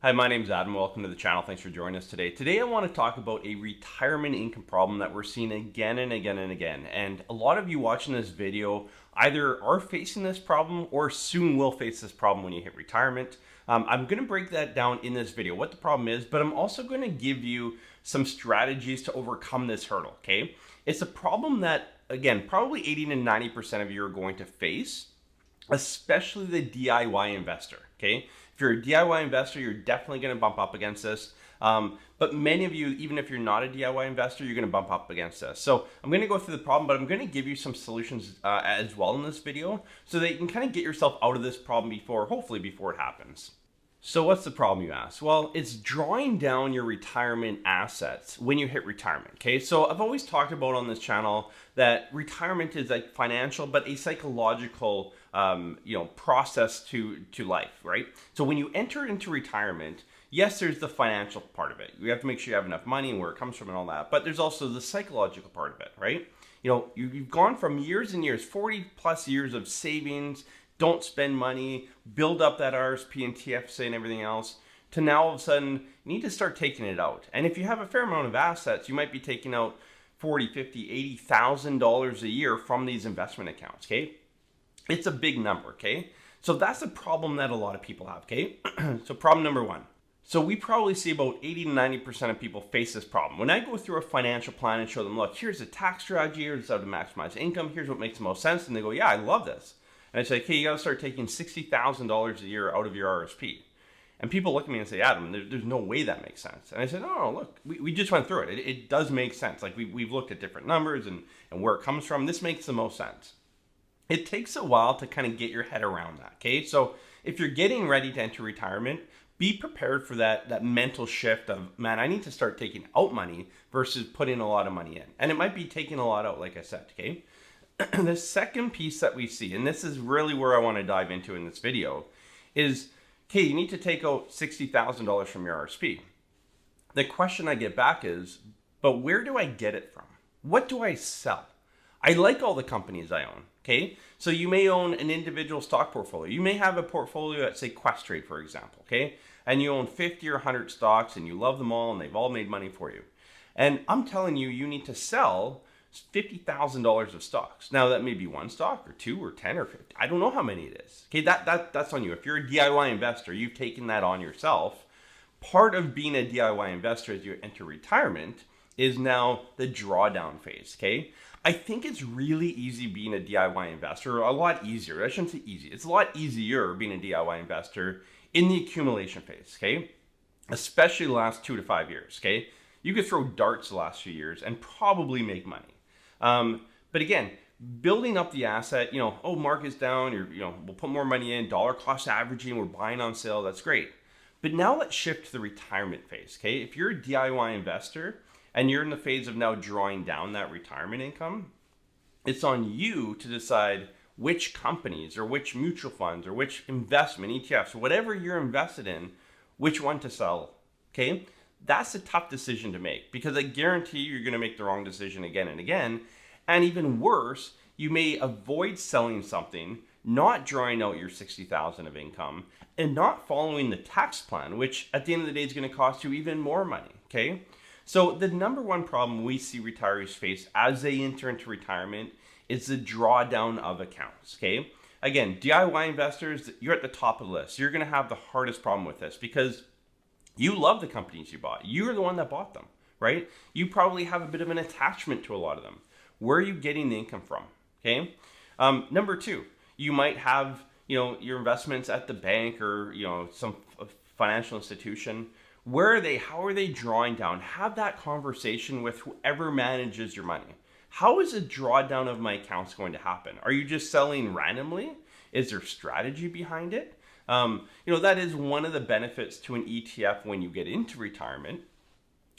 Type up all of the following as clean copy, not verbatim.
Hi, my name's Adam. Welcome to the channel. Thanks for joining us today. Today I want to talk about a retirement income problem that we're seeing again and again and again. And a lot of you watching this video either are facing this problem or soon will face this problem when you hit retirement. I'm going to break that down in this video, what the problem is, but I'm also going to give you some strategies to overcome this hurdle, okay? It's a problem that, again, probably 80 to 90% of you are going to face, especially the DIY investor, okay? If you're a DIY investor, you're definitely going to bump up against this. But many of you, even if you're not a DIY investor, you're going to bump up against this. So I'm going to go through the problem, but I'm going to give you some solutions as well in this video so that you can kind of get yourself out of this problem hopefully before it happens. So what's the problem, you ask? Well, it's drawing down your retirement assets when you hit retirement, okay? So I've always talked about on this channel that retirement is like financial, but a psychological, process to life, right? So when you enter into retirement, yes, there's the financial part of it. You have to make sure you have enough money and where it comes from and all that, but there's also the psychological part of it, right? You know, you've gone from years and years, 40 plus years of savings, don't spend money, build up that RRSP and TFSA and everything else, to now all of a sudden you need to start taking it out. And if you have a fair amount of assets, you might be taking out $40, $50, $80,000 a year from these investment accounts, okay? It's a big number, okay? So that's a problem that a lot of people have, okay? So problem number one. So we probably see about 80 to 90% of people face this problem. When I go through a financial plan and show them, look, here's a tax strategy, here's how to maximize income, here's what makes the most sense, and they go, yeah, I love this. And I say, okay, you got to start taking $60,000 a year out of your RRSP. And people look at me and say, Adam, there's no way that makes sense. And I said, no, look, we just went through it. It does make sense. Like we've looked at different numbers and where it comes from. This makes the most sense. It takes a while to kind of get your head around that, okay? So if you're getting ready to enter retirement, be prepared for that mental shift of, man, I need to start taking out money versus putting a lot of money in. And it might be taking a lot out, like I said, okay? The second piece that we see, and this is really where I want to dive into in this video, is, okay, you need to take out $60,000 from your RSP. The question I get back is, but where do I get it from? What do I sell? I like all the companies I own, okay? So you may own an individual stock portfolio. You may have a portfolio at, say, Questrade, for example, okay? And you own 50 or 100 stocks and you love them all and they've all made money for you. And I'm telling you, you need to sell $50,000 of stocks. Now that may be one stock or two or 10 or 50. I don't know how many it is. Okay, that's on you. If you're a DIY investor, you've taken that on yourself. Part of being a DIY investor as you enter retirement is now the drawdown phase, okay? I think it's really easy being a DIY investor, a lot easier. I shouldn't say easy. It's a lot easier being a DIY investor in the accumulation phase, okay? Especially the last 2 to 5 years, okay? You could throw darts the last few years and probably make money. But again, building up the asset, market's down, we'll put more money in, dollar cost averaging, we're buying on sale, that's great. But now let's shift to the retirement phase, okay? If you're a DIY investor and you're in the phase of now drawing down that retirement income, it's on you to decide which companies or which mutual funds or which investment, ETFs, or whatever you're invested in, which one to sell, okay? That's a tough decision to make because I guarantee you're going to make the wrong decision again and again. And even worse, you may avoid selling something, not drawing out your $60,000 of income, and not following the tax plan, which at the end of the day is going to cost you even more money, okay? So the number one problem we see retirees face as they enter into retirement is the drawdown of accounts, okay? Again, DIY investors, you're at the top of the list. You're going to have the hardest problem with this because you love the companies you bought. You're the one that bought them, right? You probably have a bit of an attachment to a lot of them. Where are you getting the income from, okay? Number two, you might have, your investments at the bank or, some financial institution. Where are they? How are they drawing down? Have that conversation with whoever manages your money. How is a drawdown of my accounts going to happen? Are you just selling randomly? Is there strategy behind it? That is one of the benefits to an ETF when you get into retirement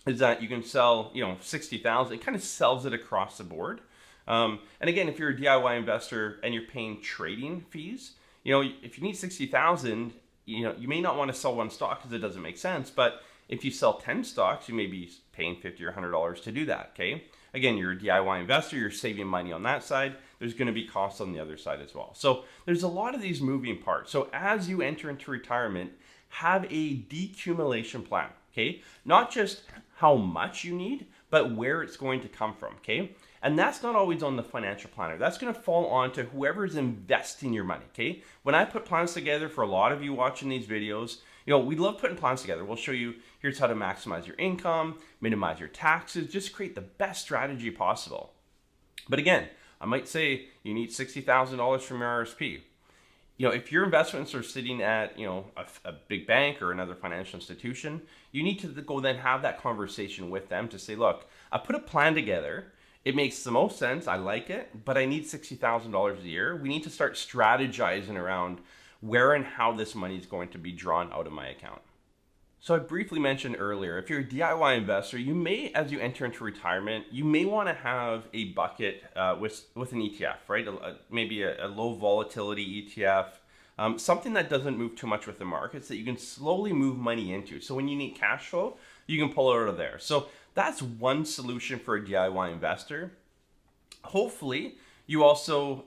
is that you can sell, 60,000. It kind of sells it across the board. And again, if you're a DIY investor and you're paying trading fees, if you need 60,000, you may not want to sell one stock because it doesn't make sense. But if you sell 10 stocks, you may be paying $50 or $100 to do that, okay? Again, you're a DIY investor, you're saving money on that side. There's going to be costs on the other side as well. So there's a lot of these moving parts. So as you enter into retirement, have a decumulation plan, okay? Not just how much you need, but where it's going to come from, okay? And that's not always on the financial planner. That's going to fall on to whoever's investing your money, okay? When I put plans together, for a lot of you watching these videos, we love putting plans together. We'll show you, here's how to maximize your income, minimize your taxes, just create the best strategy possible. But again, I might say you need $60,000 from your RRSP. If your investments are sitting at, a big bank or another financial institution, you need to go then have that conversation with them to say, look, I put a plan together. It makes the most sense. I like it, but I need $60,000 a year. We need to start strategizing around where and how this money is going to be drawn out of my account. So I briefly mentioned earlier, if you're a DIY investor, you may, as you enter into retirement, you may want to have a bucket with an ETF, right? Maybe a low volatility ETF, something that doesn't move too much with the markets that you can slowly move money into. So when you need cash flow, you can pull it out of there. So that's one solution for a DIY investor. Hopefully, you also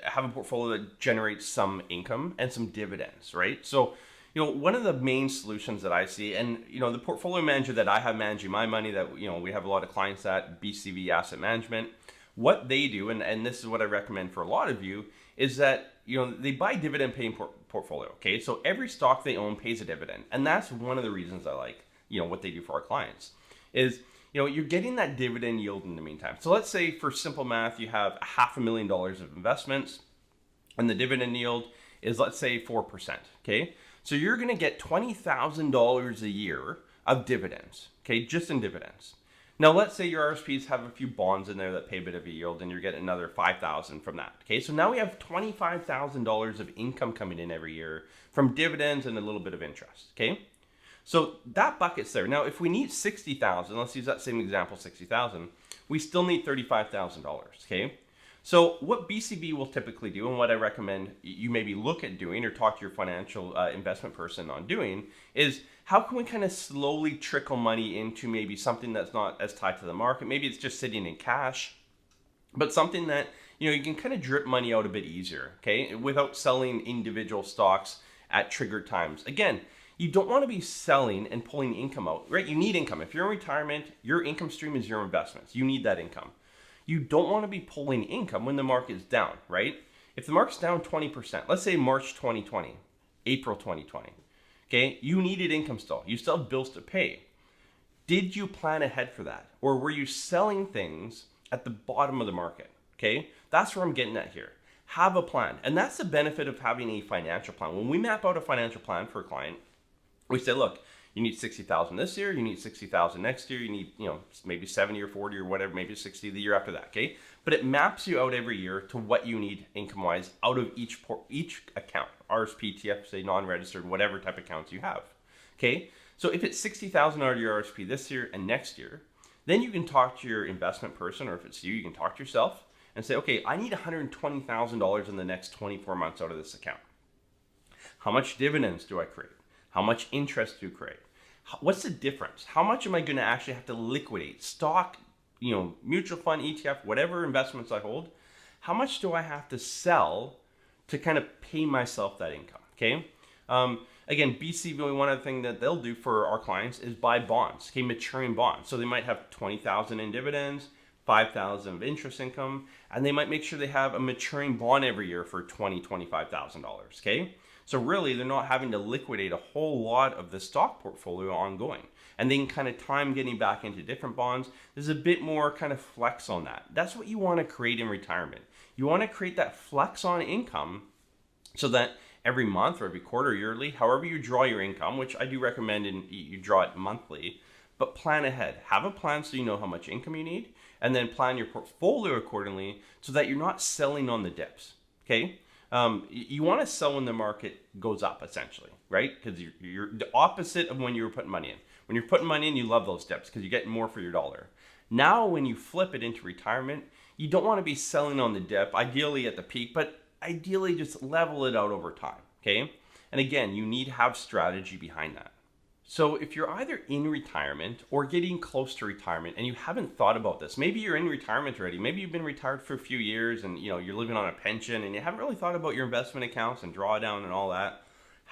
have a portfolio that generates some income and some dividends, right? So one of the main solutions that I see, and the portfolio manager that I have managing my money, that we have a lot of clients at BCV Asset Management, what they do, and this is what I recommend for a lot of you, is that they buy dividend paying portfolio. Okay, so every stock they own pays a dividend, and that's one of the reasons I like what they do for our clients is you're getting that dividend yield in the meantime. So let's say, for simple math, you have $500,000 of investments, and the dividend yield is, let's say, 4%. Okay. So you're going to get $20,000 a year of dividends, okay, just in dividends. Now, let's say your RSPs have a few bonds in there that pay a bit of a yield, and you're getting another $5,000 from that, okay? So now we have $25,000 of income coming in every year from dividends and a little bit of interest, okay? So that bucket's there. Now, if we need $60,000, let's use that same example, $60,000, we still need $35,000, okay? So what BCB will typically do, and what I recommend you maybe look at doing or talk to your financial investment person on doing, is how can we kind of slowly trickle money into maybe something that's not as tied to the market. Maybe it's just sitting in cash, but something that you can kind of drip money out a bit easier, okay, without selling individual stocks at triggered times. Again, you don't want to be selling and pulling income out, right? You need income. If you're in retirement, your income stream is your investments. You need that income. You don't want to be pulling income when the market's down, right? If the market's down 20%, let's say March 2020, April 2020, okay, you needed income still. You still have bills to pay. Did you plan ahead for that? Or were you selling things at the bottom of the market, okay? That's where I'm getting at here. Have a plan. And that's the benefit of having a financial plan. When we map out a financial plan for a client, we say, look, you need 60,000 this year, you need 60,000 next year, you need, maybe 70 or 40 or whatever, maybe 60 the year after that, okay? But it maps you out every year to what you need income-wise out of each account, RSP, TFSA, non-registered, whatever type of accounts you have, okay? So if it's 60,000 out of your RSP this year and next year, then you can talk to your investment person, or if it's you can talk to yourself and say, okay, I need $120,000 in the next 24 months out of this account. How much dividends do I create? How much interest do you create? What's the difference? How much am I going to actually have to liquidate? Stock, mutual fund, ETF, whatever investments I hold, how much do I have to sell to kind of pay myself that income, okay? Again, BCV, one other thing that they'll do for our clients is buy bonds, okay, maturing bonds. So they might have $20,000 in dividends, $5,000 of interest income, and they might make sure they have a maturing bond every year for $20,000, $25,000, okay? So really, they're not having to liquidate a whole lot of the stock portfolio ongoing. And they can kind of time getting back into different bonds. There's a bit more kind of flex on that. That's what you want to create in retirement. You want to create that flex on income so that every month or every quarter, yearly, however you draw your income, which I do recommend you draw it monthly, but plan ahead. Have a plan so you know how much income you need, and then plan your portfolio accordingly so that you're not selling on the dips, okay? You want to sell when the market goes up, essentially, right? Because you're the opposite of when you were putting money in. When you're putting money in, you love those dips because you get more for your dollar. Now, when you flip it into retirement, you don't want to be selling on the dip, ideally at the peak, but ideally just level it out over time, okay? And again, you need to have strategy behind that. So if you're either in retirement or getting close to retirement and you haven't thought about this, maybe you're in retirement already, maybe you've been retired for a few years and you're living on a pension and you haven't really thought about your investment accounts and drawdown and all that,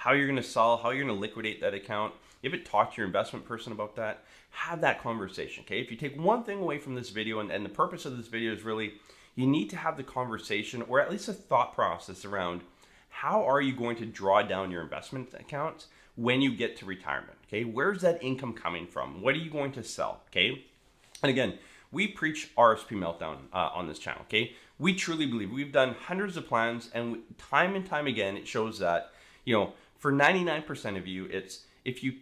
how you're going to sell, how you're going to liquidate that account. You haven't talked to your investment person about that, have that conversation, okay? If you take one thing away from this video, and the purpose of this video is really, you need to have the conversation, or at least a thought process around how are you going to draw down your investment accounts when you get to retirement, okay? Where's that income coming from? What are you going to sell, okay? And again, we preach RRSP meltdown on this channel, okay? We truly believe, we've done hundreds of plans, and time and time again, it shows that, you know, for 99% of you, it's if you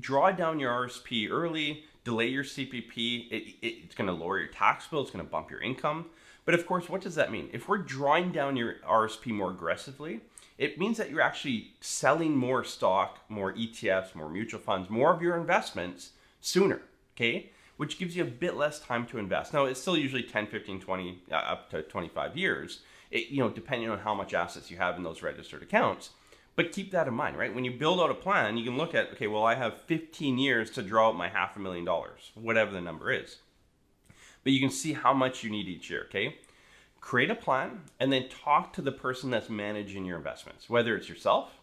draw down your RRSP early, delay your CPP, it's going to lower your tax bill, it's going to bump your income. But of course, what does that mean? If we're drawing down your RRSP more aggressively, it means that you're actually selling more stock, more ETFs, more mutual funds, more of your investments sooner, okay? Which gives you a bit less time to invest. Now, it's still usually 10, 15, 20, up to 25 years, depending on how much assets you have in those registered accounts. But keep that in mind, right? When you build out a plan, you can look at, okay, well, I have 15 years to draw out my $500,000, whatever the number is. But you can see how much you need each year, okay? Create a plan and then talk to the person that's managing your investments, whether it's yourself,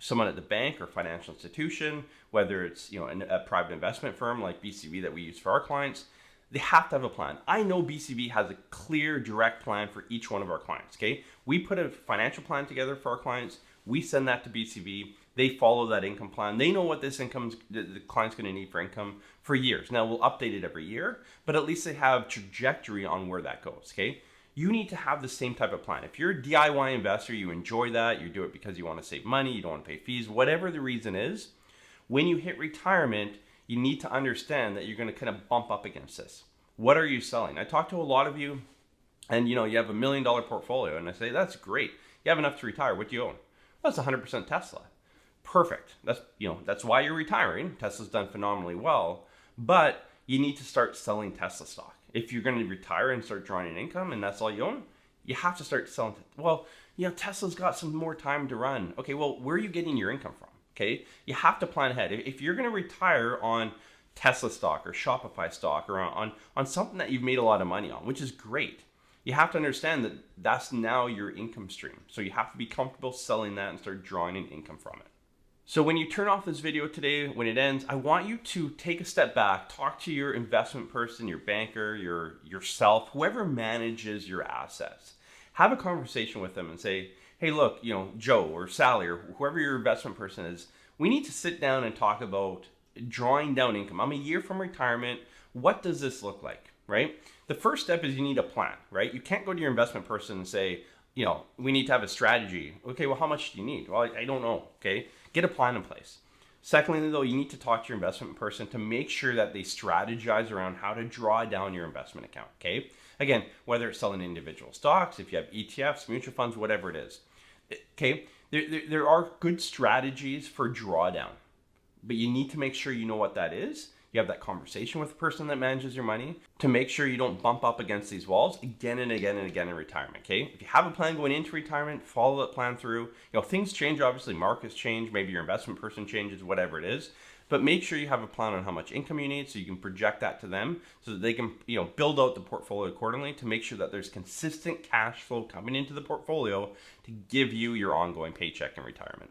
someone at the bank or financial institution, whether it's a private investment firm like BCV that we use for our clients. They have to have a plan. I know BCV has a clear, direct plan for each one of our clients, okay? We put a financial plan together for our clients. We send that to BCV. They follow that income plan. They know what the client's going to need for income for years. Now, we'll update it every year, but at least they have trajectory on where that goes, okay? You need to have the same type of plan. If you're a DIY investor, you enjoy that, you do it because you want to save money, you don't want to pay fees, whatever the reason is, when you hit retirement, you need to understand that you're going to kind of bump up against this. What are you selling? I talk to a lot of you, and you have $1 million portfolio, and I say, that's great. You have enough to retire. What do you own? That's 100% Tesla. Perfect. That's why you're retiring. Tesla's done phenomenally well, but you need to start selling Tesla stock. If you're going to retire and start drawing in income and that's all you own, you have to start selling. Well, Tesla's got some more time to run. Okay, well, where are you getting your income from? Okay, you have to plan ahead. If you're going to retire on Tesla stock or Shopify stock or on something that you've made a lot of money on, which is great, you have to understand that that's now your income stream. So you have to be comfortable selling that and start drawing in income from it. So when you turn off this video today, when it ends, I want you to take a step back, talk to your investment person, your banker, yourself, whoever manages your assets. Have a conversation with them and say, hey, look, Joe or Sally or whoever your investment person is, we need to sit down and talk about drawing down income. I'm a year from retirement. What does this look like, right? The first step is you need a plan, right? You can't go to your investment person and say, we need to have a strategy. Okay, well, how much do you need? Well, I don't know, okay? Get a plan in place. Secondly, though, you need to talk to your investment person to make sure that they strategize around how to draw down your investment account, okay? Again, whether it's selling individual stocks, if you have ETFs, mutual funds, whatever it is, okay? There are good strategies for drawdown, but you need to make sure you know what that is. You have that conversation with the person that manages your money to make sure you don't bump up against these walls again and again and again in retirement, okay? If you have a plan going into retirement, follow that plan through. Things change, obviously, markets change, maybe your investment person changes, whatever it is, but make sure you have a plan on how much income you need so you can project that to them so that they can, build out the portfolio accordingly to make sure that there's consistent cash flow coming into the portfolio to give you your ongoing paycheck in retirement.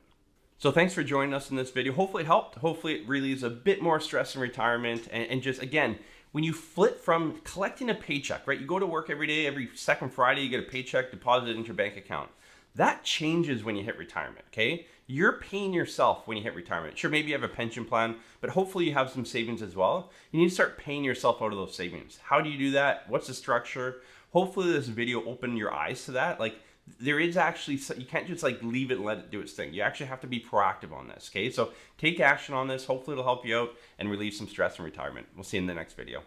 So thanks for joining us in this video. Hopefully it helped. Hopefully it relieves a bit more stress in retirement. And just, again, when you flip from collecting a paycheck, right? You go to work every day, every second Friday, you get a paycheck deposited into your bank account. That changes when you hit retirement, okay? You're paying yourself when you hit retirement. Sure, maybe you have a pension plan, but hopefully you have some savings as well. You need to start paying yourself out of those savings. How do you do that? What's the structure? Hopefully this video opened your eyes to that. There is actually, you can't just leave it and let it do its thing. You actually have to be proactive on this, okay? So take action on this. Hopefully it'll help you out and relieve some stress in retirement. We'll see you in the next video.